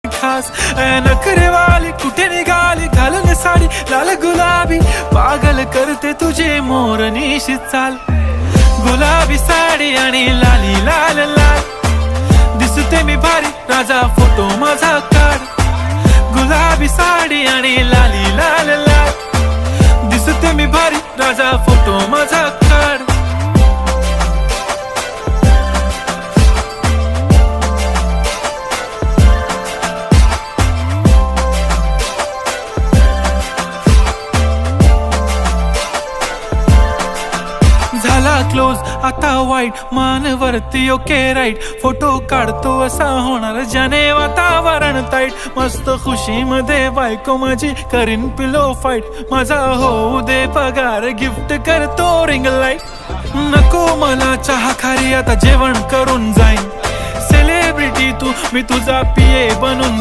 खास नखरेवाली कुठे निघाली घालून साडी लाल गुलाबी पागल करते तुझे मोरनीशी चाल गुलाबी साडी आणि लाली लाल लाल दिसते मी भारी राजा फोटो माझा काढ गुलाबी साडी आणि लाली लाल लाल दिसते मी भारी राजा फोटो माझा काढ झाला क्लोज आता वाईट मानवरती ओके राईट फोटो काढतो असा होणार ज्याने वातावरण ताईट मस्त खुशी मध्ये बायको माझी करीन पिलो फाईट माझा होऊ दे पगार गिफ्ट करतो रिंग लाईट नको मला चहा खारी आता जेवण करून जाईन सेलिब्रिटी तू मी तुझा पिये बनून